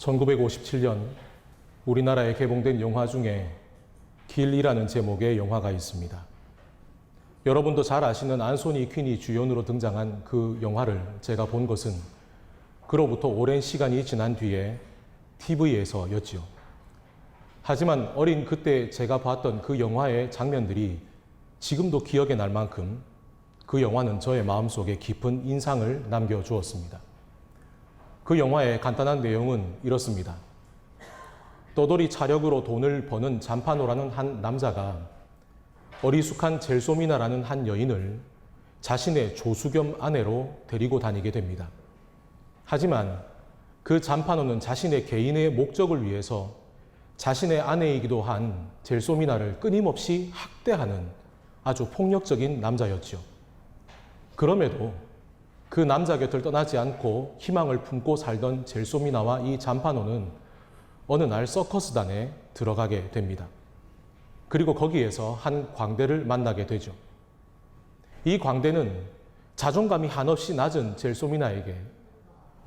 1957년 우리나라에 개봉된 영화 중에 길이라는 제목의 영화가 있습니다. 여러분도 잘 아시는 안소니 퀸이 주연으로 등장한 그 영화를 제가 본 것은 그로부터 오랜 시간이 지난 뒤에 TV에서였지요. 하지만 어린 그때 제가 봤던 그 영화의 장면들이 지금도 기억에 날 만큼 그 영화는 저의 마음속에 깊은 인상을 남겨주었습니다. 그 영화의 간단한 내용은 이렇습니다. 떠돌이 차력으로 돈을 버는 잠파노라는 한 남자가 어리숙한 젤소미나라는 한 여인을 자신의 조수 겸 아내로 데리고 다니게 됩니다. 하지만 그 잠파노는 자신의 개인의 목적을 위해서 자신의 아내이기도 한 젤소미나를 끊임없이 학대하는 아주 폭력적인 남자였죠. 그럼에도 그 남자 곁을 떠나지 않고 희망을 품고 살던 젤소미나와 이 잠파노는 어느 날 서커스단에 들어가게 됩니다. 그리고 거기에서 한 광대를 만나게 되죠. 이 광대는 자존감이 한없이 낮은 젤소미나에게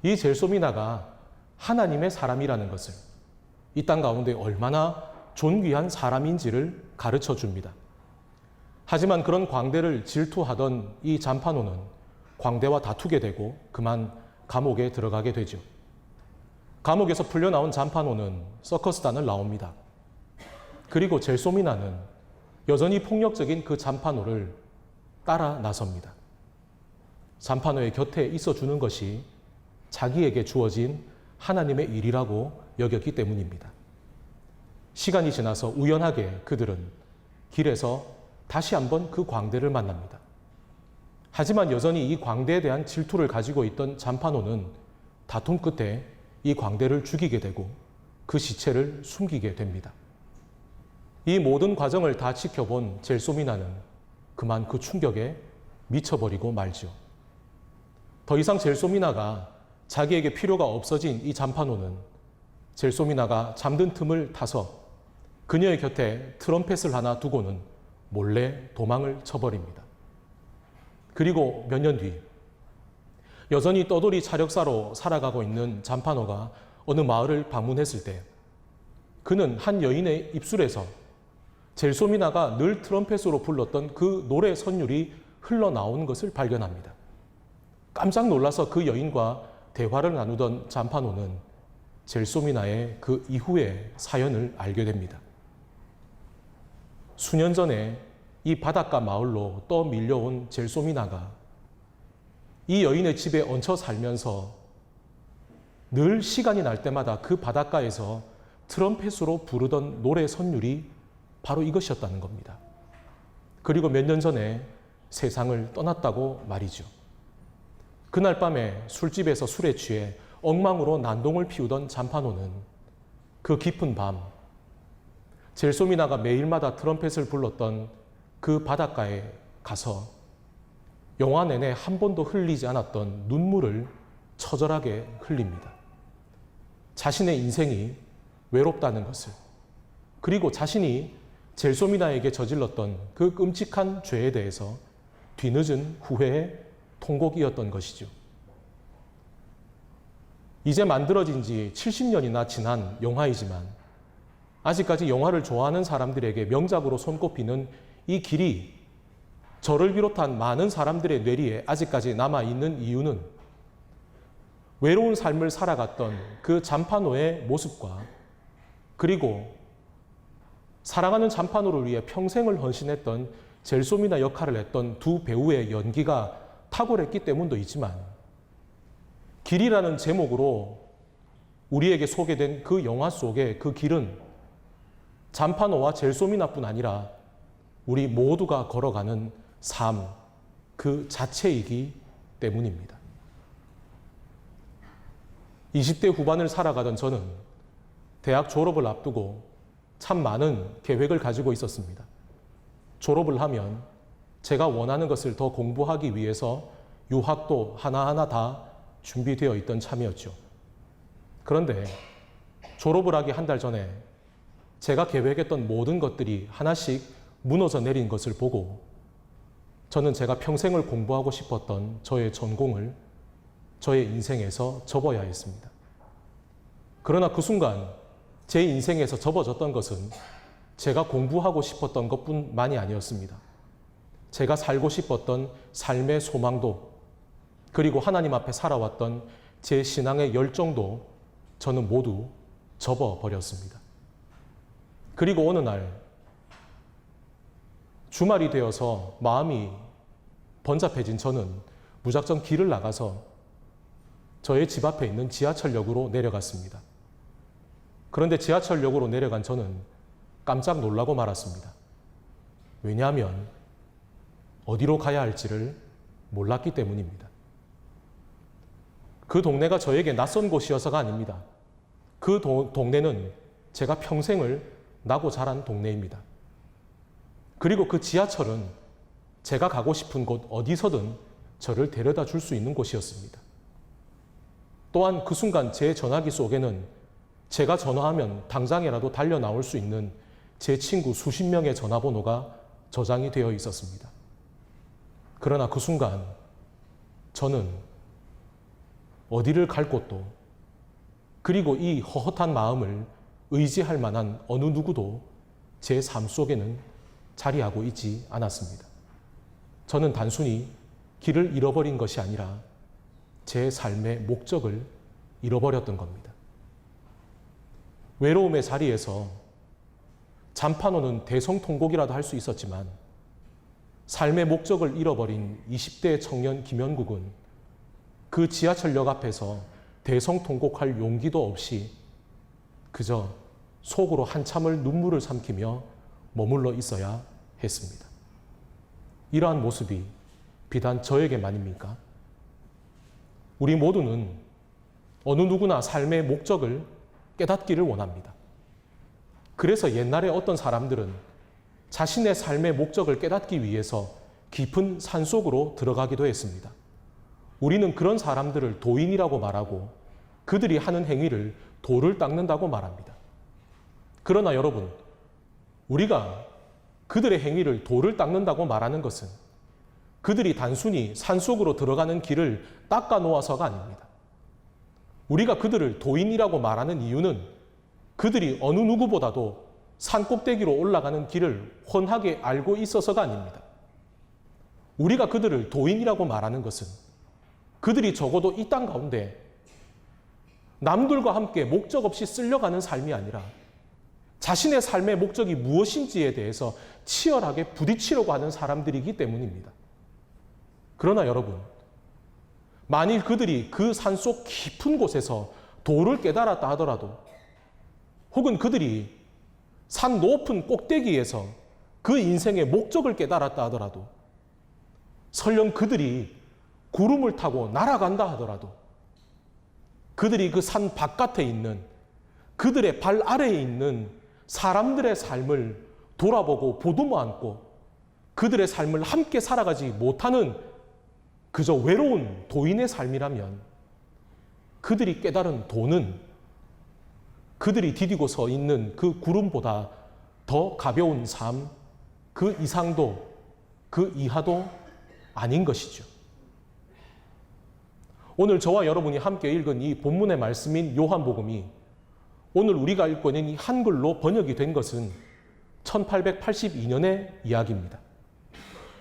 이 젤소미나가 하나님의 사람이라는 것을, 이 땅 가운데 얼마나 존귀한 사람인지를 가르쳐 줍니다. 하지만 그런 광대를 질투하던 이 잠파노는 광대와 다투게 되고 그만 감옥에 들어가게 되죠. 감옥에서 풀려나온 잠파노는 서커스단을 나옵니다. 그리고 젤소미나는 여전히 폭력적인 그 잠파노를 따라 나섭니다. 잠파노의 곁에 있어주는 것이 자기에게 주어진 하나님의 일이라고 여겼기 때문입니다. 시간이 지나서 우연하게 그들은 길에서 다시 한번 그 광대를 만납니다. 하지만 여전히 이 광대에 대한 질투를 가지고 있던 잠파노는 다툼 끝에 이 광대를 죽이게 되고 그 시체를 숨기게 됩니다. 이 모든 과정을 다 지켜본 젤소미나는 그만 그 충격에 미쳐버리고 말죠. 더 이상 젤소미나가 자기에게 필요가 없어진 이 잠파노는 젤소미나가 잠든 틈을 타서 그녀의 곁에 트럼펫을 하나 두고는 몰래 도망을 쳐버립니다. 그리고 몇 년 뒤 여전히 떠돌이 차력사로 살아가고 있는 잠파노가 어느 마을을 방문했을 때 그는 한 여인의 입술에서 젤소미나가 늘 트럼펫으로 불렀던 그 노래 선율이 흘러나오는 것을 발견합니다. 깜짝 놀라서 그 여인과 대화를 나누던 잠파노는 젤소미나의 그 이후의 사연을 알게 됩니다. 수년 전에 이 바닷가 마을로 떠밀려온 젤소미나가 이 여인의 집에 얹혀 살면서 늘 시간이 날 때마다 그 바닷가에서 트럼펫으로 부르던 노래 선율이 바로 이것이었다는 겁니다. 그리고 몇 년 전에 세상을 떠났다고 말이죠. 그날 밤에 술집에서 술에 취해 엉망으로 난동을 피우던 잠파노는 그 깊은 밤 젤소미나가 매일마다 트럼펫을 불렀던 그 바닷가에 가서 영화 내내 한 번도 흘리지 않았던 눈물을 처절하게 흘립니다. 자신의 인생이 외롭다는 것을, 그리고 자신이 젤소미나에게 저질렀던 그 끔찍한 죄에 대해서 뒤늦은 후회의 통곡이었던 것이죠. 이제 만들어진 지 70년이나 지난 영화이지만 아직까지 영화를 좋아하는 사람들에게 명작으로 손꼽히는 이 길이 저를 비롯한 많은 사람들의 뇌리에 아직까지 남아있는 이유는 외로운 삶을 살아갔던 그 잠파노의 모습과 그리고 사랑하는 잠파노를 위해 평생을 헌신했던 젤소미나 역할을 했던 두 배우의 연기가 탁월했기 때문도 있지만 길이라는 제목으로 우리에게 소개된 그 영화 속의 그 길은 잠파노와 젤소미나뿐 아니라 우리 모두가 걸어가는 삶 그 자체이기 때문입니다. 20대 후반을 살아가던 저는 대학 졸업을 앞두고 참 많은 계획을 가지고 있었습니다. 졸업을 하면 제가 원하는 것을 더 공부하기 위해서 유학도 하나하나 다 준비되어 있던 참이었죠. 그런데 졸업을 하기 한 달 전에 제가 계획했던 모든 것들이 하나씩 무너져 내린 것을 보고 저는 제가 평생을 공부하고 싶었던 저의 전공을 저의 인생에서 접어야 했습니다. 그러나 그 순간 제 인생에서 접어졌던 것은 제가 공부하고 싶었던 것뿐만이 아니었습니다. 제가 살고 싶었던 삶의 소망도, 그리고 하나님 앞에 살아왔던 제 신앙의 열정도 저는 모두 접어버렸습니다. 그리고 어느 날 주말이 되어서 마음이 번잡해진 저는 무작정 길을 나가서 저의 집 앞에 있는 지하철역으로 내려갔습니다. 그런데 지하철역으로 내려간 저는 깜짝 놀라고 말았습니다. 왜냐하면 어디로 가야 할지를 몰랐기 때문입니다. 그 동네가 저에게 낯선 곳이어서가 아닙니다. 그 동네는 제가 평생을 나고 자란 동네입니다. 그리고 그 지하철은 제가 가고 싶은 곳 어디서든 저를 데려다 줄 수 있는 곳이었습니다. 또한 그 순간 제 전화기 속에는 제가 전화하면 당장이라도 달려 나올 수 있는 제 친구 수십 명의 전화번호가 저장이 되어 있었습니다. 그러나 그 순간 저는 어디를 갈 곳도, 그리고 이 허헛한 마음을 의지할 만한 어느 누구도 제 삶 속에는 자리하고 있지 않았습니다. 저는 단순히 길을 잃어버린 것이 아니라 제 삶의 목적을 잃어버렸던 겁니다. 외로움의 자리에서 잠판 오는 대성통곡이라도 할 수 있었지만 삶의 목적을 잃어버린 20대 청년 김현국은 그 지하철역 앞에서 대성통곡할 용기도 없이 그저 속으로 한참을 눈물을 삼키며 머물러 있어야 했습니다. 이러한 모습이 비단 저에게만입니까? 우리 모두는 어느 누구나 삶의 목적을 깨닫기를 원합니다. 그래서 옛날에 어떤 사람들은 자신의 삶의 목적을 깨닫기 위해서 깊은 산속으로 들어가기도 했습니다. 우리는 그런 사람들을 도인이라고 말하고 그들이 하는 행위를 돌을 닦는다고 말합니다. 그러나 여러분, 우리가 그들의 행위를 돌을 닦는다고 말하는 것은 그들이 단순히 산속으로 들어가는 길을 닦아 놓아서가 아닙니다. 우리가 그들을 도인이라고 말하는 이유는 그들이 어느 누구보다도 산 꼭대기로 올라가는 길을 훤하게 알고 있어서가 아닙니다. 우리가 그들을 도인이라고 말하는 것은 그들이 적어도 이 땅 가운데 남들과 함께 목적 없이 쓸려가는 삶이 아니라 자신의 삶의 목적이 무엇인지에 대해서 치열하게 부딪히려고 하는 사람들이기 때문입니다. 그러나 여러분, 만일 그들이 그 산속 깊은 곳에서 도를 깨달았다 하더라도, 혹은 그들이 산 높은 꼭대기에서 그 인생의 목적을 깨달았다 하더라도, 설령 그들이 구름을 타고 날아간다 하더라도, 그들이 그 산 바깥에 있는, 그들의 발 아래에 있는 사람들의 삶을 돌아보고 보듬어 안고 그들의 삶을 함께 살아가지 못하는 그저 외로운 도인의 삶이라면, 그들이 깨달은 도는 그들이 디디고 서 있는 그 구름보다 더 가벼운 삶, 그 이상도 그 이하도 아닌 것이죠. 오늘 저와 여러분이 함께 읽은 이 본문의 말씀인 요한복음이 오늘 우리가 읽고 있는 이 한글로 번역이 된 것은 1882년의 이야기입니다.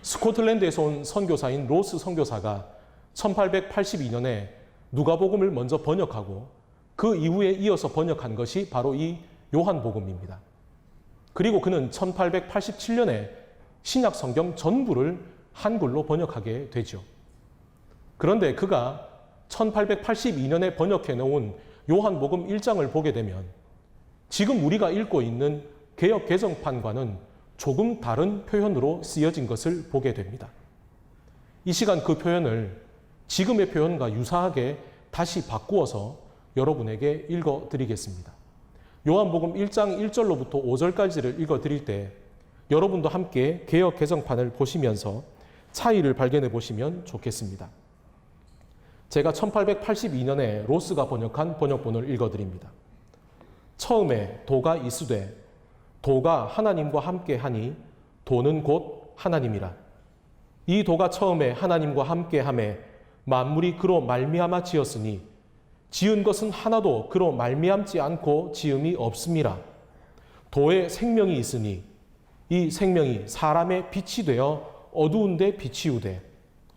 스코틀랜드에서 온 선교사인 로스 선교사가 1882년에 누가복음을 먼저 번역하고 그 이후에 이어서 번역한 것이 바로 이 요한복음입니다. 그리고 그는 1887년에 신약 성경 전부를 한글로 번역하게 되죠. 그런데 그가 1882년에 번역해 놓은 요한복음 1장을 보게 되면 지금 우리가 읽고 있는 개역 개정판과는 조금 다른 표현으로 쓰여진 것을 보게 됩니다. 이 시간 그 표현을 지금의 표현과 유사하게 다시 바꾸어서 여러분에게 읽어드리겠습니다. 요한복음 1장 1절로부터 5절까지를 읽어드릴 때 여러분도 함께 개역 개정판을 보시면서 차이를 발견해 보시면 좋겠습니다. 제가 1882년에 로스가 번역한 번역본을 읽어드립니다. 처음에 도가 이스되 도가 하나님과 함께하니 도는 곧 하나님이라. 이 도가 처음에 하나님과 함께하매 만물이 그로 말미암아 지었으니 지은 것은 하나도 그로 말미암지 않고 지음이 없음이라. 도에 생명이 있으니 이 생명이 사람의 빛이 되어 어두운 데 비치우되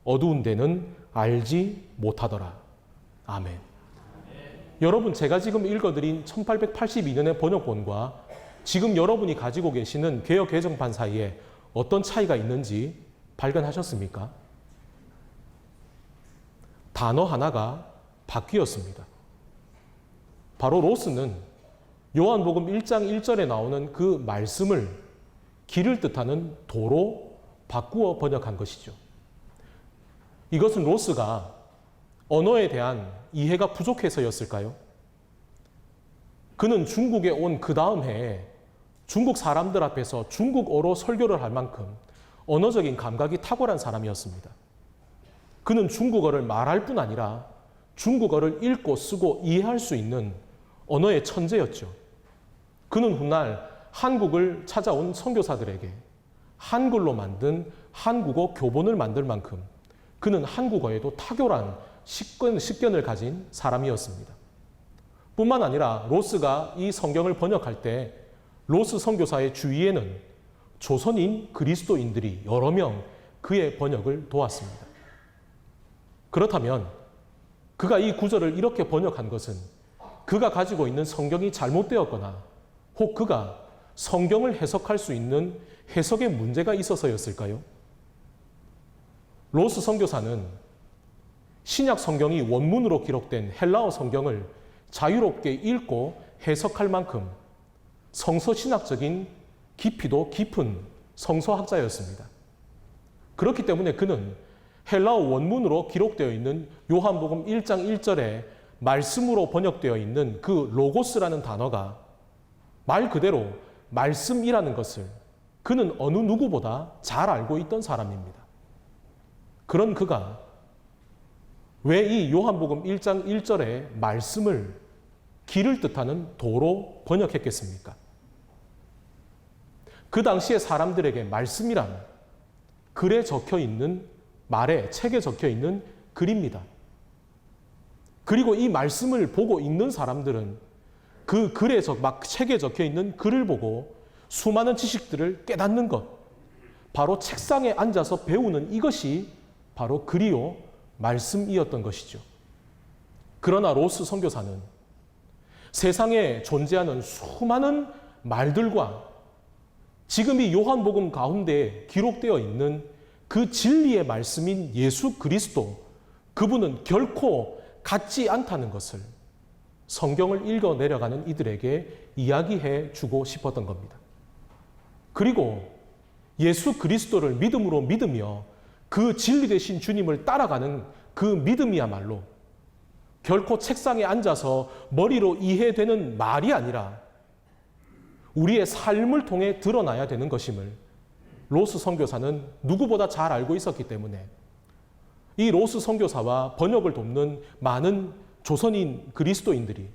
어두운 데는 알지 못하더라. 아멘. 여러분, 제가 지금 읽어드린 1882년의 번역본과 지금 여러분이 가지고 계시는 개역 개정판 사이에 어떤 차이가 있는지 발견하셨습니까? 단어 하나가 바뀌었습니다. 바로 로스는 요한복음 1장 1절에 나오는 그 말씀을 길을 뜻하는 도로 바꾸어 번역한 것이죠. 이것은 로스가 언어에 대한 이해가 부족해서였을까요? 그는 중국에 온 그 다음 해에 중국 사람들 앞에서 중국어로 설교를 할 만큼 언어적인 감각이 탁월한 사람이었습니다. 그는 중국어를 말할 뿐 아니라 중국어를 읽고 쓰고 이해할 수 있는 언어의 천재였죠. 그는 훗날 한국을 찾아온 선교사들에게 한글로 만든 한국어 교본을 만들 만큼 그는 한국어에도 탁월한 식견을 가진 사람이었습니다. 뿐만 아니라 로스가 이 성경을 번역할 때 로스 선교사의 주위에는 조선인 그리스도인들이 여러 명 그의 번역을 도왔습니다. 그렇다면 그가 이 구절을 이렇게 번역한 것은 그가 가지고 있는 성경이 잘못되었거나 혹 그가 성경을 해석할 수 있는 해석에 문제가 있어서였을까요? 로스 선교사는 신약 성경이 원문으로 기록된 헬라어 성경을 자유롭게 읽고 해석할 만큼 성서신학적인 깊이도 깊은 성서학자였습니다. 그렇기 때문에 그는 헬라어 원문으로 기록되어 있는 요한복음 1장 1절에 말씀으로 번역되어 있는 그 로고스라는 단어가 말 그대로 말씀이라는 것을 그는 어느 누구보다 잘 알고 있던 사람입니다. 그런 그가 왜 이 요한복음 1장 1절의 말씀을 길을 뜻하는 도로 번역했겠습니까? 그 당시의 사람들에게 말씀이란 글에 적혀 있는 말에 책에 적혀 있는 글입니다. 그리고 이 말씀을 보고 읽는 사람들은 그 글에 책에 적혀 있는 글을 보고 수많은 지식들을 깨닫는 것, 바로 책상에 앉아서 배우는 이것이 바로 글이요 말씀이었던 것이죠. 그러나 로스 선교사는 세상에 존재하는 수많은 말들과 지금 이 요한복음 가운데 기록되어 있는 그 진리의 말씀인 예수 그리스도, 그분은 결코 같지 않다는 것을 성경을 읽어 내려가는 이들에게 이야기해 주고 싶었던 겁니다. 그리고 예수 그리스도를 믿음으로 믿으며 그 진리 되신 주님을 따라가는 그 믿음이야말로 결코 책상에 앉아서 머리로 이해되는 말이 아니라 우리의 삶을 통해 드러나야 되는 것임을 로스 선교사는 누구보다 잘 알고 있었기 때문에 이 로스 선교사와 번역을 돕는 많은 조선인 그리스도인들이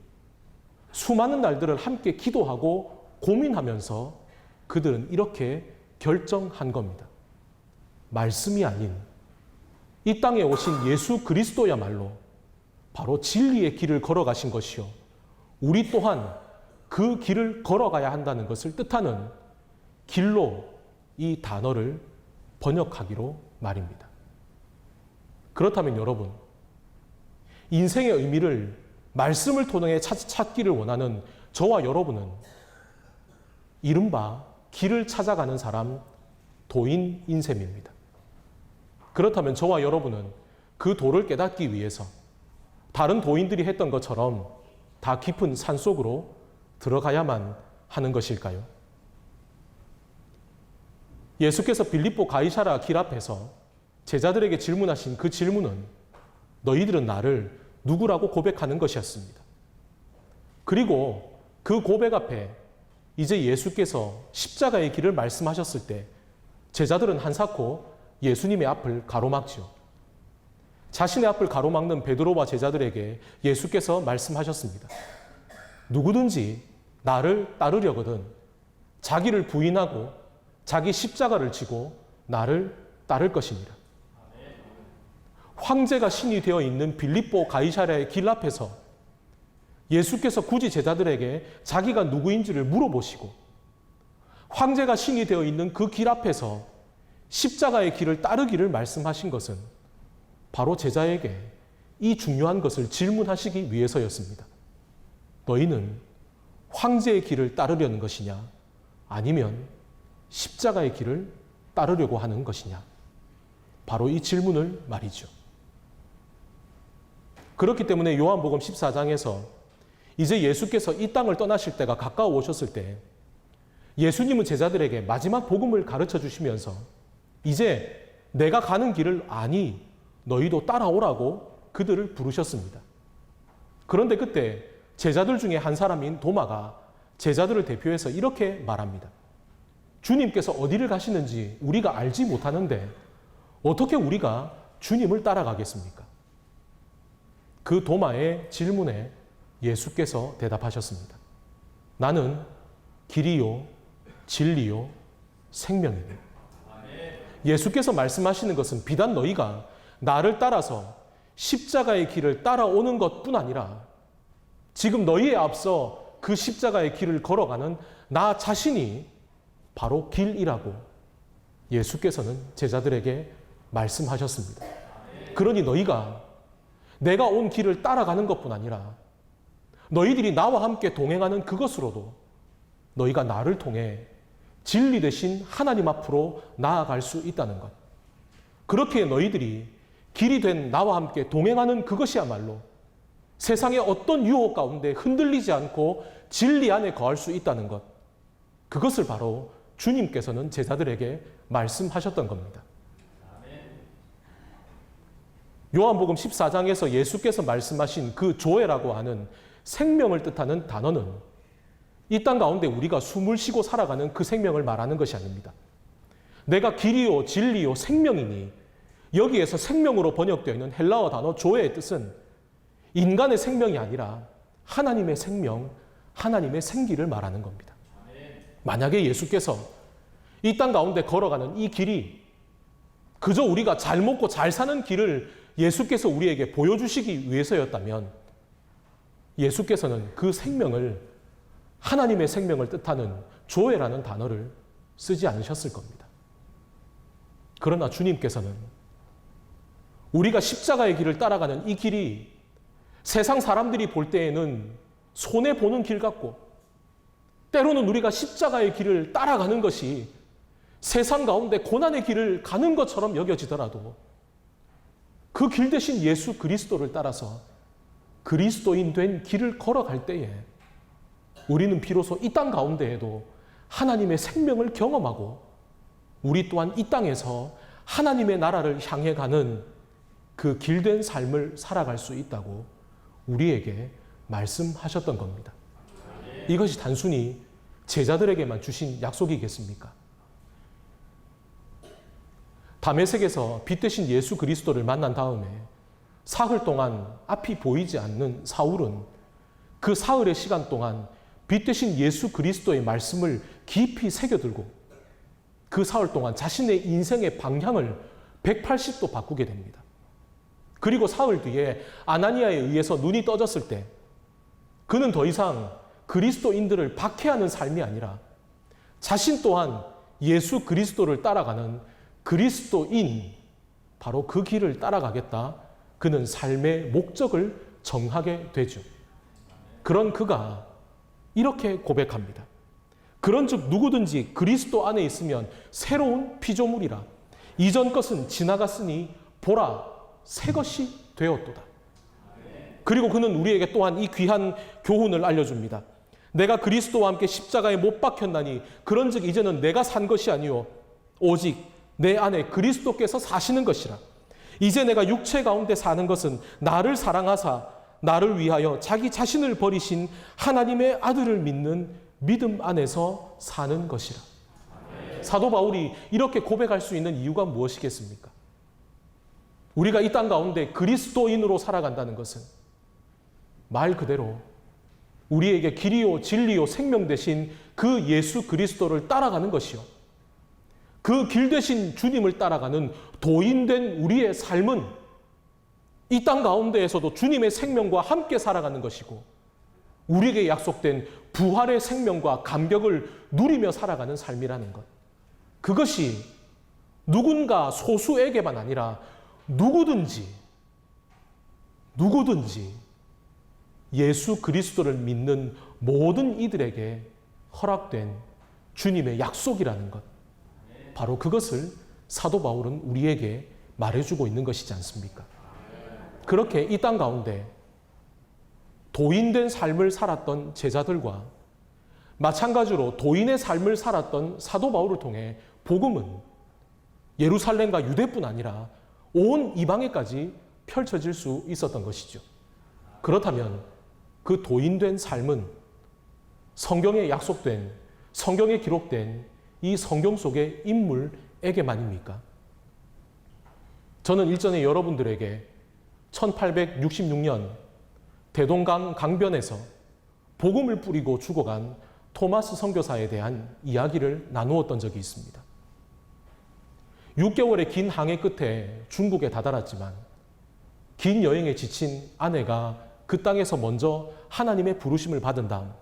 수많은 날들을 함께 기도하고 고민하면서 그들은 이렇게 결정한 겁니다. 말씀이 아닌 이 땅에 오신 예수 그리스도야말로 바로 진리의 길을 걸어가신 것이요, 우리 또한 그 길을 걸어가야 한다는 것을 뜻하는 길로 이 단어를 번역하기로 말입니다. 그렇다면 여러분, 인생의 의미를 말씀을 통해 찾기를 원하는 저와 여러분은 이른바 길을 찾아가는 사람, 도인인 셈입니다. 그렇다면 저와 여러분은 그 도를 깨닫기 위해서 다른 도인들이 했던 것처럼 다 깊은 산속으로 들어가야만 하는 것일까요? 예수께서 빌립보 가이사랴 길 앞에서 제자들에게 질문하신 그 질문은 너희들은 나를 누구라고 고백하는 것이었습니다. 그리고 그 고백 앞에 이제 예수께서 십자가의 길을 말씀하셨을 때 제자들은 한사코 예수님의 앞을 가로막죠. 자신의 앞을 가로막는 베드로와 제자들에게 예수께서 말씀하셨습니다. 누구든지 나를 따르려거든 자기를 부인하고 자기 십자가를 지고 나를 따를 것입니다. 황제가 신이 되어 있는 빌립보 가이사랴의 길 앞에서 예수께서 굳이 제자들에게 자기가 누구인지를 물어보시고 황제가 신이 되어 있는 그 길 앞에서 십자가의 길을 따르기를 말씀하신 것은 바로 제자에게 이 중요한 것을 질문하시기 위해서였습니다. 너희는 황제의 길을 따르려는 것이냐? 아니면 십자가의 길을 따르려고 하는 것이냐? 바로 이 질문을 말이죠. 그렇기 때문에 요한복음 14장에서 이제 예수께서 이 땅을 떠나실 때가 가까워 오셨을 때 예수님은 제자들에게 마지막 복음을 가르쳐 주시면서 이제 내가 가는 길을 아니 너희도 따라오라고 그들을 부르셨습니다. 그런데 그때 제자들 중에 한 사람인 도마가 제자들을 대표해서 이렇게 말합니다. 주님께서 어디를 가시는지 우리가 알지 못하는데 어떻게 우리가 주님을 따라가겠습니까? 그 도마의 질문에 예수께서 대답하셨습니다. 나는 길이요, 진리요, 생명이니. 예수께서 말씀하시는 것은 비단 너희가 나를 따라서 십자가의 길을 따라오는 것뿐 아니라 지금 너희에 앞서 그 십자가의 길을 걸어가는 나 자신이 바로 길이라고 예수께서는 제자들에게 말씀하셨습니다. 그러니 너희가 내가 온 길을 따라가는 것뿐 아니라 너희들이 나와 함께 동행하는 그것으로도 너희가 나를 통해 진리 되신 하나님 앞으로 나아갈 수 있다는 것. 그렇게 너희들이 길이 된 나와 함께 동행하는 그것이야말로 세상의 어떤 유혹 가운데 흔들리지 않고 진리 안에 거할 수 있다는 것. 그것을 바로 주님께서는 제자들에게 말씀하셨던 겁니다. 요한복음 14장에서 예수께서 말씀하신 그 조회라고 하는 생명을 뜻하는 단어는 이 땅 가운데 우리가 숨을 쉬고 살아가는 그 생명을 말하는 것이 아닙니다. 내가 길이요, 진리요, 생명이니 여기에서 생명으로 번역되어 있는 헬라어 단어 조회의 뜻은 인간의 생명이 아니라 하나님의 생명, 하나님의 생기를 말하는 겁니다. 만약에 예수께서 이 땅 가운데 걸어가는 이 길이 그저 우리가 잘 먹고 잘 사는 길을 예수께서 우리에게 보여주시기 위해서였다면 예수께서는 그 생명을 하나님의 생명을 뜻하는 조회라는 단어를 쓰지 않으셨을 겁니다. 그러나 주님께서는 우리가 십자가의 길을 따라가는 이 길이 세상 사람들이 볼 때에는 손해보는 길 같고 때로는 우리가 십자가의 길을 따라가는 것이 세상 가운데 고난의 길을 가는 것처럼 여겨지더라도 그 길 대신 예수 그리스도를 따라서 그리스도인 된 길을 걸어갈 때에 우리는 비로소 이 땅 가운데에도 하나님의 생명을 경험하고 우리 또한 이 땅에서 하나님의 나라를 향해 가는 그 길된 삶을 살아갈 수 있다고 우리에게 말씀하셨던 겁니다. 이것이 단순히 제자들에게만 주신 약속이겠습니까? 다메섹에서 빛 대신 예수 그리스도를 만난 다음에 사흘 동안 앞이 보이지 않는 사울은 그 사흘의 시간 동안 빛 대신 예수 그리스도의 말씀을 깊이 새겨들고 그 사흘 동안 자신의 인생의 방향을 180도 바꾸게 됩니다. 그리고 사흘 뒤에 아나니아에 의해서 눈이 떠졌을 때 그는 더 이상 그리스도인들을 박해하는 삶이 아니라 자신 또한 예수 그리스도를 따라가는 그리스도인, 바로 그 길을 따라가겠다. 그는 삶의 목적을 정하게 되죠. 그런 그가 이렇게 고백합니다. 그런즉 누구든지 그리스도 안에 있으면 새로운 피조물이라. 이전 것은 지나갔으니 보라 새 것이 되었도다. 그리고 그는 우리에게 또한 이 귀한 교훈을 알려줍니다. 내가 그리스도와 함께 십자가에 못 박혔나니 그런즉 이제는 내가 산 것이 아니요 오직 내 안에 그리스도께서 사시는 것이라. 이제 내가 육체 가운데 사는 것은 나를 사랑하사 나를 위하여 자기 자신을 버리신 하나님의 아들을 믿는 믿음 안에서 사는 것이라. 사도 바울이 이렇게 고백할 수 있는 이유가 무엇이겠습니까? 우리가 이 땅 가운데 그리스도인으로 살아간다는 것은 말 그대로 우리에게 길이요 진리요 생명 되신 그 예수 그리스도를 따라가는 것이요. 그 길 대신 주님을 따라가는 도인된 우리의 삶은 이 땅 가운데에서도 주님의 생명과 함께 살아가는 것이고 우리에게 약속된 부활의 생명과 감격을 누리며 살아가는 삶이라는 것. 그것이 누군가 소수에게만 아니라 누구든지 예수 그리스도를 믿는 모든 이들에게 허락된 주님의 약속이라는 것. 바로 그것을 사도 바울은 우리에게 말해주고 있는 것이지 않습니까? 그렇게 이 땅 가운데 도인된 삶을 살았던 제자들과 마찬가지로 도인의 삶을 살았던 사도 바울을 통해 복음은 예루살렘과 유대뿐 아니라 온 이방에까지 펼쳐질 수 있었던 것이죠. 그렇다면 그 도인된 삶은 성경에 약속된, 성경에 기록된 이 성경 속의 인물에게만입니까? 저는 일전에 여러분들에게 1866년 대동강 강변에서 복음을 뿌리고 죽어간 토마스 선교사에 대한 이야기를 나누었던 적이 있습니다. 6개월의 긴 항해 끝에 중국에 다다랐지만 긴 여행에 지친 아내가 그 땅에서 먼저 하나님의 부르심을 받은 다음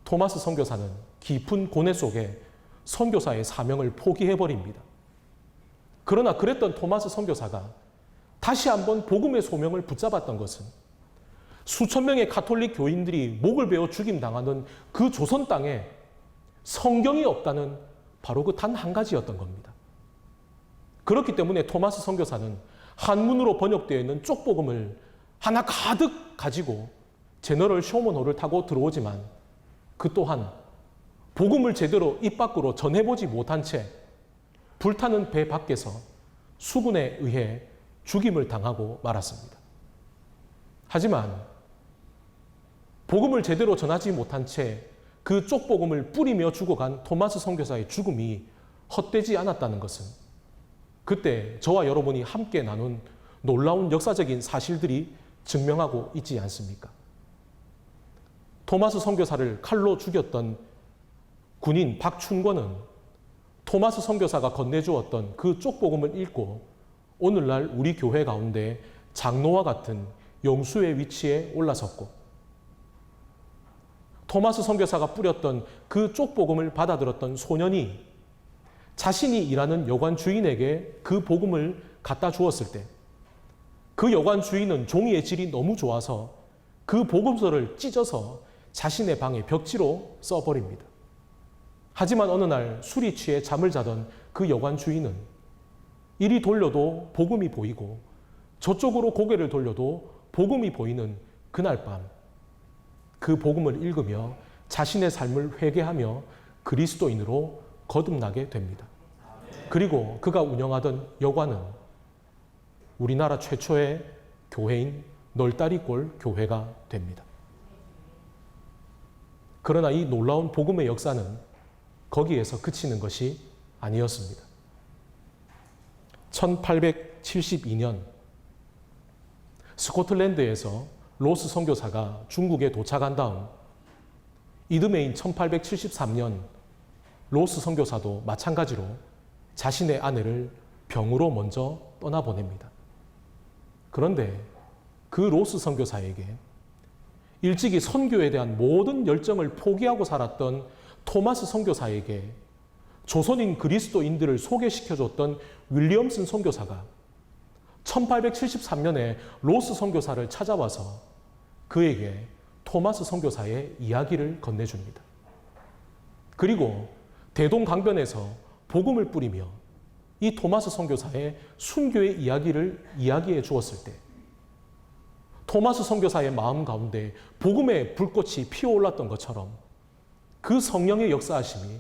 토마스 선교사는 깊은 고뇌 속에 선교사의 사명을 포기해버립니다. 그러나 그랬던 토마스 선교사가 다시 한번 복음의 소명을 붙잡았던 것은 수천 명의 가톨릭 교인들이 목을 베어 죽임당하는 그 조선 땅에 성경이 없다는 바로 그 단 한 가지였던 겁니다. 그렇기 때문에 토마스 선교사는 한문으로 번역되어 있는 쪽복음을 하나 가득 가지고 제너럴 쇼먼호를 타고 들어오지만 그 또한 복음을 제대로 입 밖으로 전해보지 못한 채 불타는 배 밖에서 수군에 의해 죽임을 당하고 말았습니다. 하지만 복음을 제대로 전하지 못한 채 그 쪽복음을 뿌리며 죽어간 토마스 선교사의 죽음이 헛되지 않았다는 것은 그때 저와 여러분이 함께 나눈 놀라운 역사적인 사실들이 증명하고 있지 않습니까? 토마스 선교사를 칼로 죽였던 군인 박춘권은 토마스 선교사가 건네주었던 그 쪽복음을 읽고 오늘날 우리 교회 가운데 장로와 같은 영수의 위치에 올라섰고 토마스 선교사가 뿌렸던 그 쪽복음을 받아들었던 소년이 자신이 일하는 여관 주인에게 그 복음을 갖다 주었을 때 그 여관 주인은 종이의 질이 너무 좋아서 그 복음서를 찢어서 자신의 방에 벽지로 써버립니다. 하지만 어느 날 술이 취해 잠을 자던 그 여관 주인은 이리 돌려도 복음이 보이고 저쪽으로 고개를 돌려도 복음이 보이는 그날 밤 그 복음을 읽으며 자신의 삶을 회개하며 그리스도인으로 거듭나게 됩니다. 그리고 그가 운영하던 여관은 우리나라 최초의 교회인 널다리골 교회가 됩니다. 그러나 이 놀라운 복음의 역사는 거기에서 그치는 것이 아니었습니다. 1872년 스코틀랜드에서 로스 선교사가 중국에 도착한 다음 이듬해인 1873년 로스 선교사도 마찬가지로 자신의 아내를 병으로 먼저 떠나보냅니다. 그런데 그 로스 선교사에게 일찍이 선교에 대한 모든 열정을 포기하고 살았던 토마스 선교사에게 조선인 그리스도인들을 소개시켜줬던 윌리엄슨 선교사가 1873년에 로스 선교사를 찾아와서 그에게 토마스 선교사의 이야기를 건네줍니다. 그리고 대동강변에서 복음을 뿌리며 이 토마스 선교사의 순교의 이야기를 이야기해 주었을 때 토마스 선교사의 마음 가운데 복음의 불꽃이 피어올랐던 것처럼 그 성령의 역사하심이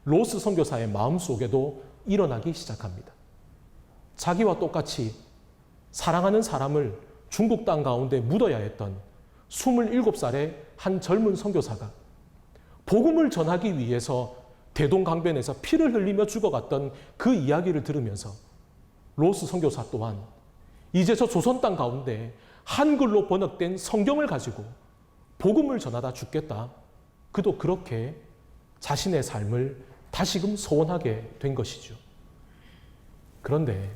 로스 선교사의 마음 속에도 일어나기 시작합니다. 자기와 똑같이 사랑하는 사람을 중국 땅 가운데 묻어야 했던 27살의 한 젊은 선교사가 복음을 전하기 위해서 대동강변에서 피를 흘리며 죽어갔던 그 이야기를 들으면서 로스 선교사 또한 이제 저 조선 땅 가운데 한글로 번역된 성경을 가지고 복음을 전하다 죽겠다. 그도 그렇게 자신의 삶을 다시금 소원하게 된 것이죠. 그런데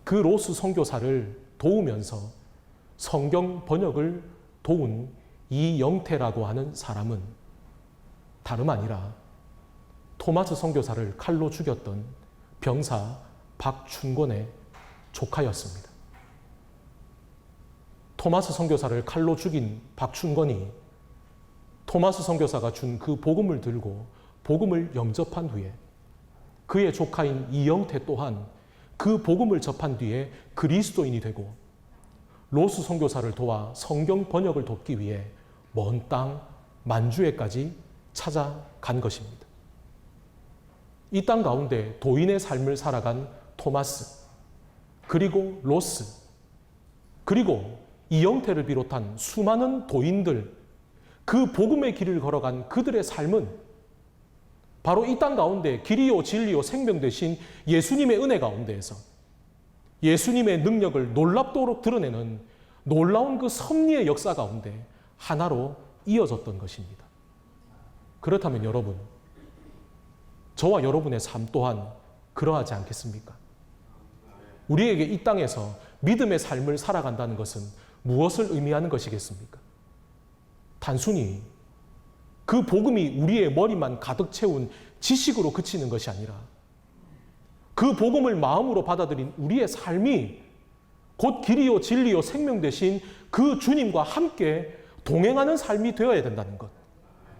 그 로스 선교사를 도우면서 성경 번역을 도운 이영태라고 하는 사람은 다름 아니라 토마스 선교사를 칼로 죽였던 병사 박춘권의 조카였습니다. 토마스 선교사를 칼로 죽인 박춘권이 토마스 선교사가 준 그 복음을 들고 복음을 영접한 후에 그의 조카인 이영태 또한 그 복음을 접한 뒤에 그리스도인이 되고 로스 선교사를 도와 성경 번역을 돕기 위해 먼 땅 만주에까지 찾아간 것입니다. 이 땅 가운데 도인의 삶을 살아간 토마스, 그리고 로스, 그리고 이영태를 비롯한 수많은 도인들, 그 복음의 길을 걸어간 그들의 삶은 바로 이 땅 가운데 길이요 진리요 생명 되신 예수님의 은혜 가운데에서 예수님의 능력을 놀랍도록 드러내는 놀라운 그 섭리의 역사 가운데 하나로 이어졌던 것입니다. 그렇다면 여러분, 저와 여러분의 삶 또한 그러하지 않겠습니까? 우리에게 이 땅에서 믿음의 삶을 살아간다는 것은 무엇을 의미하는 것이겠습니까? 단순히 그 복음이 우리의 머리만 가득 채운 지식으로 그치는 것이 아니라 그 복음을 마음으로 받아들인 우리의 삶이 곧 길이요 진리요 생명 되신 그 주님과 함께 동행하는 삶이 되어야 된다는 것.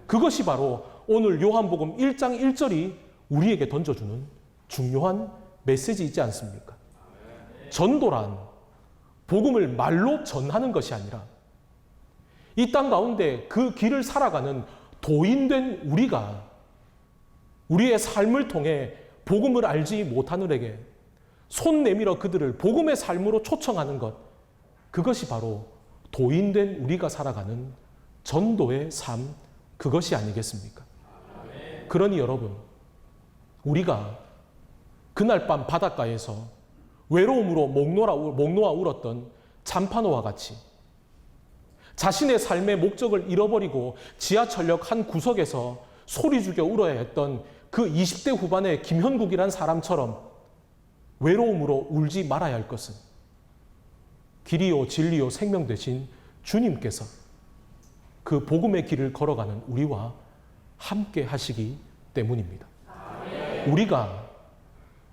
그것이 바로 오늘 요한복음 1장 1절이 우리에게 던져주는 중요한 메시지이지 않습니까? 전도란 복음을 말로 전하는 것이 아니라 이 땅 가운데 그 길을 살아가는 도인된 우리가 우리의 삶을 통해 복음을 알지 못하는에게 손 내밀어 그들을 복음의 삶으로 초청하는 것, 그것이 바로 도인된 우리가 살아가는 전도의 삶, 그것이 아니겠습니까? 그러니 여러분, 우리가 그날 밤 바닷가에서 외로움으로 목 놓아 울었던 잠파노와 같이 자신의 삶의 목적을 잃어버리고 지하철역 한 구석에서 소리 죽여 울어야 했던 그 20대 후반의 김현국이란 사람처럼 외로움으로 울지 말아야 할 것은 길이요 진리요 생명 되신 주님께서 그 복음의 길을 걸어가는 우리와 함께 하시기 때문입니다.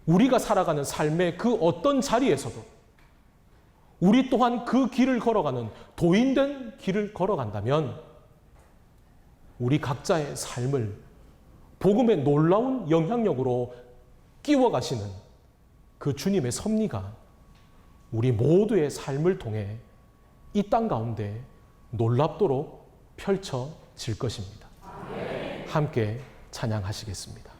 우리가 살아가는 삶의 그 어떤 자리에서도 우리 또한 그 길을 걸어가는 도인된 길을 걸어간다면 우리 각자의 삶을 복음의 놀라운 영향력으로 끼워가시는 그 주님의 섭리가 우리 모두의 삶을 통해 이 땅 가운데 놀랍도록 펼쳐질 것입니다. 함께 찬양하시겠습니다.